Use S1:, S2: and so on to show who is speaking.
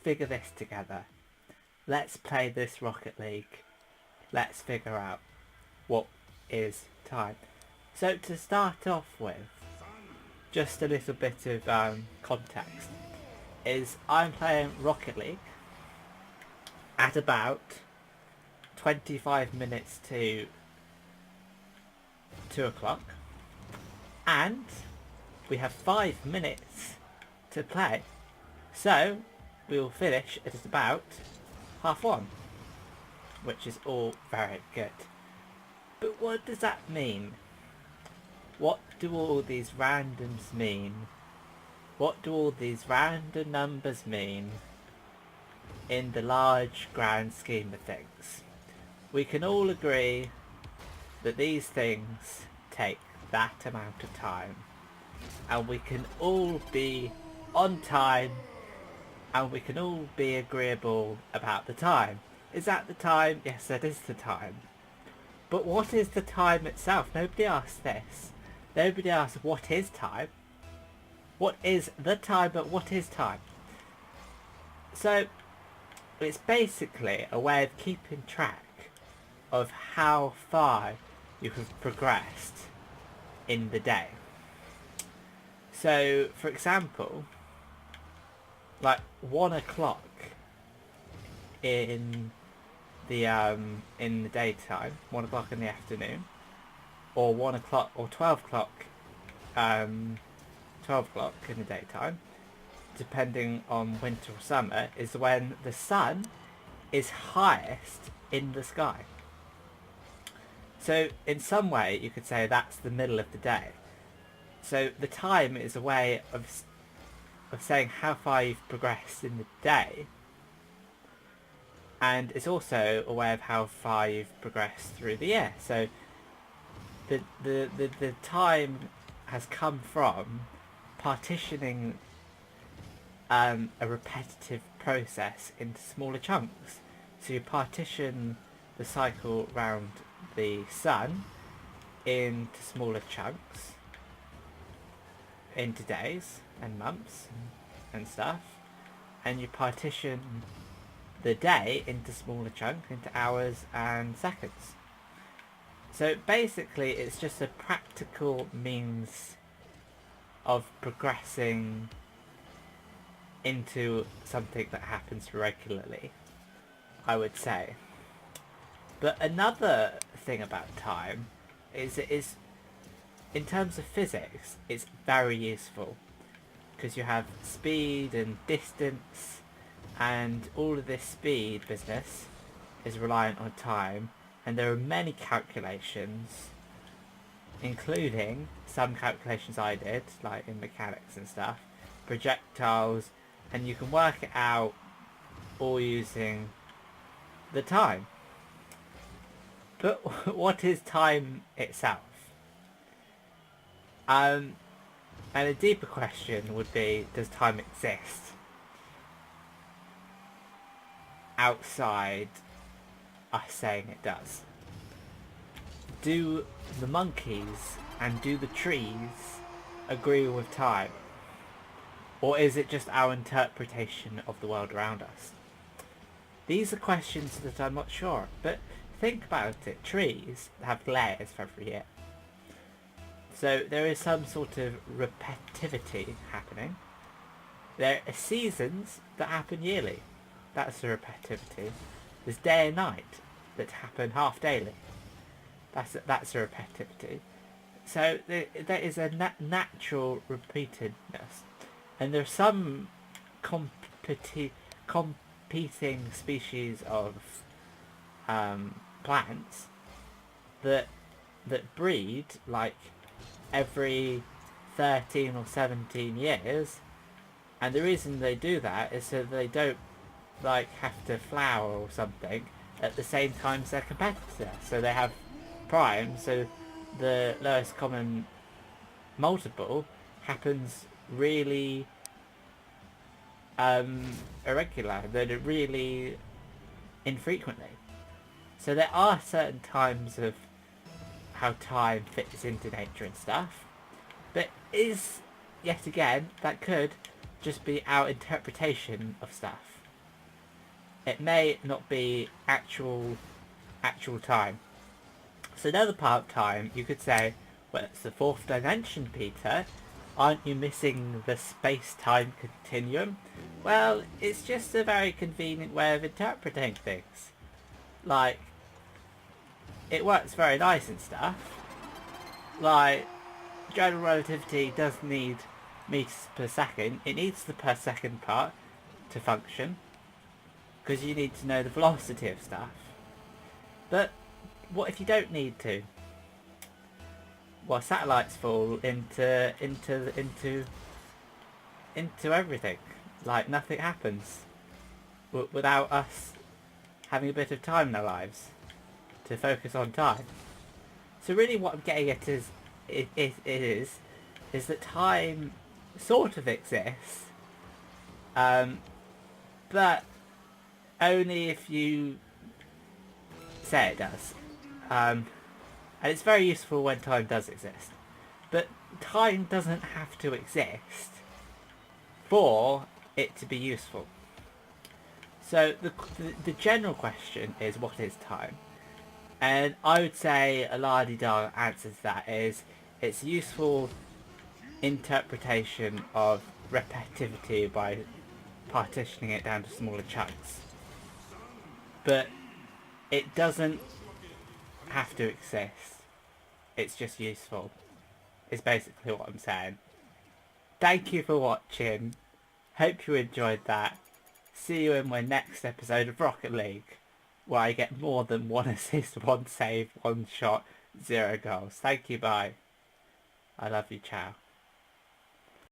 S1: figure this together. Let's play this Rocket League. Let's figure out what is time. So to start off with, just a little bit of context, is I'm playing Rocket League at about 25 minutes to 2 o'clock, and we have 5 minutes to play, so we will finish at about 1:30, which is all very good. But what does that mean? What do all these randoms mean? What do all these random numbers mean in the large grand scheme of things? We can all agree that these things take that amount of time, and we can all be on time, and we can all be agreeable about the time. Is that the time? Yes, that is the time. But what is the time itself? Nobody asked this. Nobody asked what is time. What is the time, but what is time? So it's basically a way of keeping track of how far you have progressed in the day. So for example, like 1 o'clock in the daytime, 1 o'clock in the afternoon, or 1 o'clock or 12 o'clock 12 o'clock in the daytime, depending on winter or summer, is when the sun is highest in the sky. So in some way you could say that's the middle of the day. So the time is a way of saying how far you've progressed in the day, and it's also a way of how far you've progressed through the year. So the time has come from partitioning a repetitive process into smaller chunks. So you partition the cycle around the sun into smaller chunks, into days and months and stuff, and you partition the day into smaller chunks, into hours and seconds. So basically it's just a practical means of progressing into something that happens regularly, I would say. But another thing about time is it is, in terms of physics, it's very useful, because you have speed and distance, and all of this speed business is reliant on time, and there are many calculations, including some calculations I did, like in mechanics and stuff, projectiles, and you can work it out all using the time. But what is time itself? And a deeper question would be, does time exist outside us saying it does? Do the monkeys and do the trees agree with time? Or is it just our interpretation of the world around us? These are questions that I'm not sure, but think about it. Trees have layers for every year. So there is some sort of repetitivity happening. There are seasons that happen yearly. That's the repetitivity. There's day and night that happen half daily. That's a repetitivity. So there is a natural repeatedness. And there's some competing species of plants that breed like every 13 or 17 years, and the reason they do that is so they don't like have to flower or something at the same time as their competitor. So they have prime, so the lowest common multiple happens really irregular, that it really infrequently. So there are certain times of how time fits into nature and stuff, but is, yet again, that could just be our interpretation of stuff. It may not be actual time. So another part of time, you could say, well, it's the fourth dimension, Peter. Aren't you missing the space-time continuum? Well, it's just a very convenient way of interpreting things. Like, it works very nice and stuff. Like, general relativity does need meters per second. It needs the per second part to function, because you need to know the velocity of stuff. But what if you don't need to? Well, satellites fall into everything. Like, nothing happens without us having a bit of time in our lives to focus on time. So really what I'm getting at is that time sort of exists, but only if you say it does. And it's very useful when time does exist. But time doesn't have to exist for it to be useful. So the general question is, what is time? And I would say a la-di-da answer to that is, it's useful interpretation of repetitivity by partitioning it down to smaller chunks. But it doesn't have to exist. It's just useful. Is basically what I'm saying. Thank you for watching. Hope you enjoyed that. See you in my next episode of Rocket League, where I get more than 1 assist, 1 save, 1 shot, 0 goals. Thank you, bye. I love you, ciao.